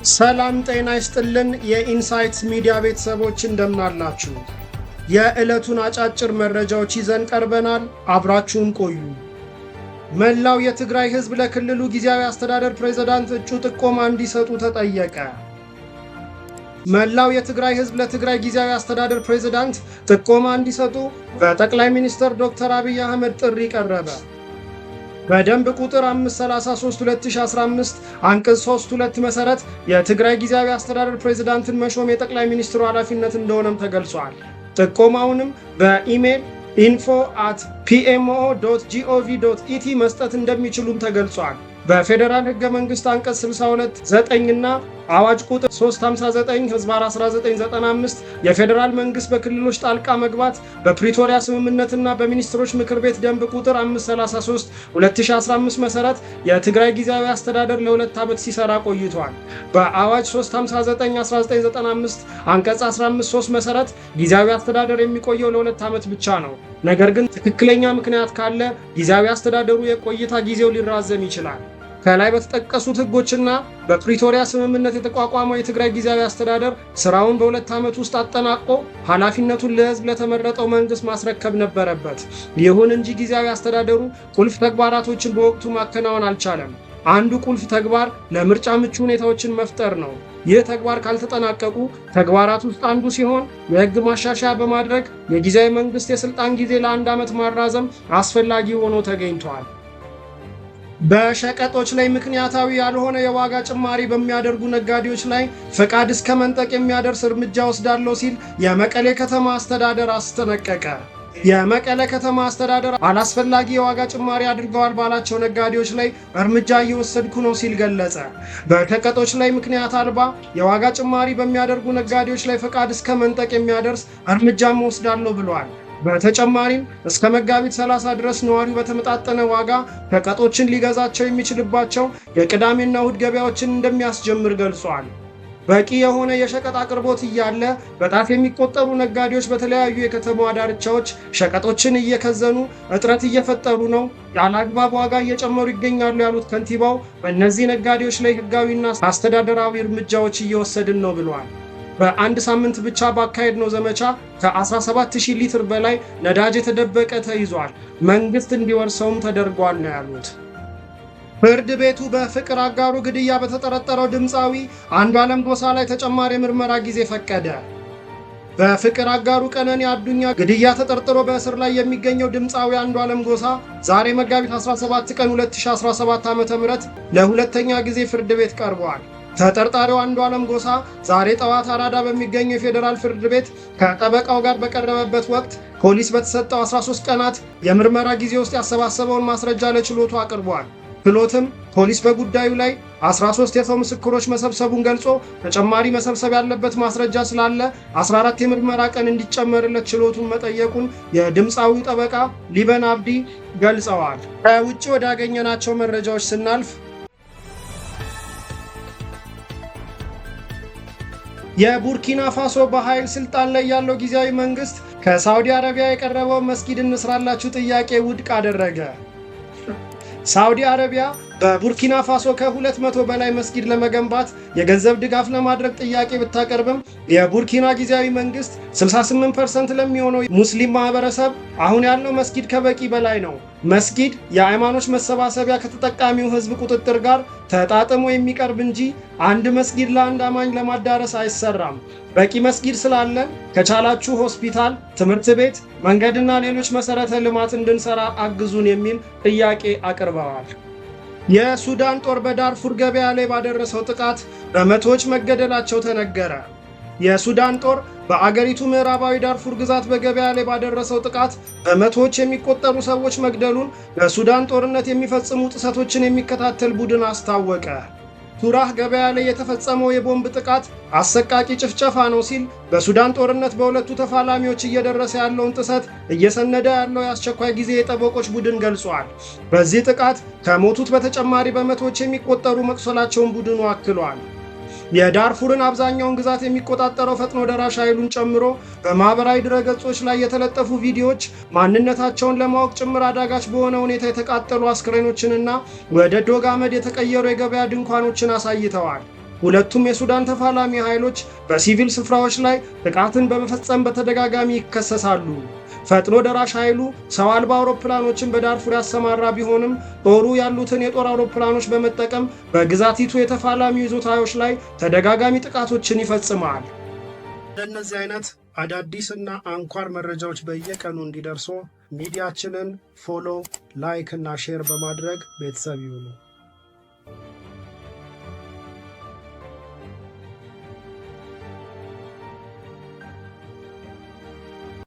ሰላም ጤና ይስጥልን። የኢንሳይትስ ሚዲያ ቤተሰቦች እንደምናላችሁ። የዕለቱን አጫጭር መረጃዎች ይዘን ቀርበናል። አብራችሁን ቆዩ። መላው የትግራይ ሕዝብ ለክልሉ ጊዜያዊ አስተዳደር ፕሬዝዳንት እጩ ጥቆማ እንዲሰጡ ተጠየቀ። መላው የትግራይ ሕዝብ ለትግራይ ጊዜያዊ አስተዳደር ፕሬዝዳንት ጥቆማ እንዲሰጡ በጠቅላይ ሚኒስትር ዶክተር አብይ አህመድ ጥሪ ቀረበ። በደንብ ቁጥር 533/2015 አንቀጽ 32 መሰረት የትግራይ ጊዜያዊ አስተዳደር ፕሬዝዳንትን መሾም የጠቅላይ ሚኒስትሩ ኃላፊነት እንደሆነም ተገልጿል። ጥቆማውንም በኢሜል info@pmo.gov.et መስጠት እንደሚችሉም ተገልጿል። በፌዴራል ህገ መንግስት አንቀጽ 62(9) እና አዋጅ ቁጥር 359/1995 የፌዴራል መንግስት በክልሎች ጣልቃ መግባት በፕሪቶሪያ ስምምነትና በሚኒስትሮች ምክር ቤት ደንብ ቁጥር 533/2015 መሰረት የትግራይ ጊዜያዊ አስተዳደር ለ2 ዓመት ሲሰራ ቆይቷል። በአዋጅ 359/1995 አንቀጽ 15(3) መሰረት ጊዜያዊ አስተዳደር የሚቆየው ለ2 ዓመት ብቻ ነው። ነገር ግን ትክክለኛ ምክንያት ካለ ጊዜያዊ አስተዳደሩ የቆይታ ጊዜው ሊራዘም ይችላል። ከላይ በተጠቀሱት ህጎችና በፕሪቶሪያ ስምምነት የተቋቋመው የትግራይ ጊዜያዊ አስተዳደር ስራውን በ2 ዓመት ውስጥ አጠናቆ ኃላፊነቱን ለህዝብ ለተመረጠው መንግስት ማስረከብ ነበረበት። ይሁን እንጂ ጊዜያዊ አስተዳደሩ ቁልፍ ተግባራቶችን በወቅቱ ማከናወን አልቻለም። አንዱ ቁልፍ ተግባር ለምርጫ ምቹ ሁኔታዎችን መፍጠር ነው። ይህ ተግባር ካልተጠናቀቁ ተግባራት ውስጥ አንዱ ሲሆን የህግ ማሻሻያ በማድረግ የጊዜያዊ መንግስት የስልጣን ጊዜ ለ1 ዓመት ማራዘም አስፈላጊ ሆኖ ተገኝቷል። በሸቀጦች ላይ ምክንያታዊ ያልሆነ የዋጋ ጭማሪ በሚያደርጉ ነጋዴዎች ላይ ፈቃድ እስከ መንጠቅ የሚያደርስ እርምጃ ወስዳለሁ ሲል የመቀሌ ከተማ አስተዳደር አስጠነቀቀ። የመቀሌ ከተማ አስተዳደር አላስፈላጊ የዋጋ ጭማሪ አድርገዋል ባላቸው ነጋዴዎች ላይ እርምጃ እየወሰድኩ ነው ሲል ገለጸ። በሸቀጦች ላይ ምክንያት አልባ የዋጋ ጭማሪ በሚያደርጉ ነጋዴዎች ላይ ፈቃድ እስከ መንጠቅ የሚያደርስ እርምጃም ወስዳለሁ ብሏል። በተጨማሪም እስከ መጋቢት 30 ድረስ ነዋሪው በተመጣጠነ ዋጋ ሸቀጦችን ሊገዛቸው የሚችልባቸው የቅዳሜና እሁድ ገበያዎችን እንደሚያስጀምር ገልጿል። በቂ የሆነ የሸቀጥ አቅርቦት እያለ በጣት የሚቆጠሩ ነጋዴዎች በተለያዩ የከተማዋ ዳርቻዎች ሸቀጦችን እየከዘኑ እጥረት እየፈጠሩ ነው፣ ያለ አግባብ ዋጋ እየጨመሩ ይገኛሉ ያሉት ከንቲባው በእነዚህ ነጋዴዎች ላይ ህጋዊና አስተዳደራዊ እርምጃዎች እየወሰድን ነው ብለዋል። በአንድ ሳምንት ብቻ ባካሄድነው ዘመቻ ከ17000 ሊትር በላይ ነዳጅ የተደበቀ ተይዟል፣ መንግስት እንዲወርሰውም ተደርጓል ነው ያሉት። ፍርድ ቤቱ በፍቅር አጋሩ ግድያ በተጠረጠረው ድምፃዊ አንዱዓለም ጎሳ ላይ ተጨማሪ ምርመራ ጊዜ ፈቀደ። በፍቅር አጋሩ ቀነኒ አዱኛ ግድያ ተጠርጥሮ በእስር ላይ የሚገኘው ድምፃዊ አንዱዓለም ጎሳ ዛሬ መጋቢት 17 ቀን 2017 ዓ.ም ለሁለተኛ ጊዜ ፍርድ ቤት ቀርበዋል። ተጠርጣሪው አንዱዓለም ጎሳ ዛሬ ጠዋት አራዳ በሚገኘው የፌዴራል ፍርድ ቤት ከጠበቃው ጋር በቀረበበት ወቅት ፖሊስ በተሰጠው 13 ቀናት የምርመራ ጊዜ ውስጥ ያሰባሰበውን ማስረጃ ለችሎቱ አቅርቧል። ችሎትም ፖሊስ በጉዳዩ ላይ 13 የሰው ምስክሮች መሰብሰቡን ገልጾ ተጨማሪ መሰብሰብ ያለበት ማስረጃ ስላለ 14 የምርመራ ቀን እንዲጨመርለት ችሎቱን መጠየቁን የድምፃዊው ጠበቃ ሊበን አብዲ ገልጸዋል። ከውጭ ወዳገኘናቸው መረጃዎች ስናልፍ የቡርኪና ፋሶ በኃይል ስልጣን ላይ ያለው ጊዜያዊ መንግስት ከሳውዲ አረቢያ የቀረበውን መስጊድ እንስራላችሁ ጥያቄ ውድቅ አደረገ። ሳውዲ አረቢያ በቡርኪና ፋሶ ከ200 በላይ መስጊድ ለመገንባት የገንዘብ ድጋፍ ለማድረግ ጥያቄ ብታቀርብም የቡርኪና ጊዜያዊ መንግስት 68% ለሚሆነው ሙስሊም ማህበረሰብ አሁን ያለው መስጊድ ከበቂ በላይ ነው፣ መስጊድ የሃይማኖት መሰባሰቢያ ከተጠቃሚው ህዝብ ቁጥጥር ጋር ተጣጥሞ የሚቀርብ እንጂ አንድ መስጊድ ለአንድ አማኝ ለማዳረስ አይሰራም፣ በቂ መስጊድ ስላለን ከቻላችሁ ሆስፒታል፣ ትምህርት ቤት፣ መንገድና ሌሎች መሰረተ ልማት እንድንሰራ አግዙን የሚል ጥያቄ አቅርበዋል። የሱዳን ጦር በዳርፉር ገበያ ላይ ባደረሰው ጥቃት በመቶዎች መገደላቸው ተነገረ። የሱዳን ጦር በአገሪቱ ምዕራባዊ ዳርፉር ግዛት በገበያ ላይ ባደረሰው ጥቃት በመቶዎች የሚቆጠሩ ሰዎች መግደሉን በሱዳን ጦርነት የሚፈጽሙ ጥሰቶችን የሚከታተል ቡድን አስታወቀ። ቱራህ ገበያ ላይ የተፈጸመው የቦምብ ጥቃት አሰቃቂ ጭፍጨፋ ነው ሲል በሱዳን ጦርነት በሁለቱ ተፋላሚዎች እየደረሰ ያለውን ጥሰት እየሰነደ ያለው የአስቸኳይ ጊዜ የጠበቆች ቡድን ገልጿል። በዚህ ጥቃት ከሞቱት በተጨማሪ በመቶዎች የሚቆጠሩ መቁሰላቸውን ቡድኑ አክሏል። የዳርፉርን አብዛኛውን ግዛት የሚቆጣጠረው ፈጥኖ ደራሽ ኃይሉን ጨምሮ በማህበራዊ ድረገጾች ላይ የተለጠፉ ቪዲዮዎች ማንነታቸውን ለማወቅ ጭምር አዳጋች በሆነ ሁኔታ የተቃጠሉ አስክሬኖችንና ወደ ዶግ አመድ የተቀየሩ የገበያ ድንኳኖችን አሳይተዋል። ሁለቱም የሱዳን ተፋላሚ ኃይሎች በሲቪል ስፍራዎች ላይ ጥቃትን በመፈጸም በተደጋጋሚ ይከሰሳሉ። ፈጥኖ ደራሽ ኃይሉ ሰው አልባ አውሮፕላኖችን በዳርፉር ያሰማራ ቢሆንም ጦሩ ያሉትን የጦር አውሮፕላኖች በመጠቀም በግዛቲቱ የተፋላሚ ይዞታዎች ላይ ተደጋጋሚ ጥቃቶችን ይፈጽማል። እንደነዚህ አይነት አዳዲስና አንኳር መረጃዎች በየቀኑ እንዲደርሱ ሚዲያችንን ፎሎ፣ ላይክ እና ሼር በማድረግ ቤተሰብ ይሁኑ።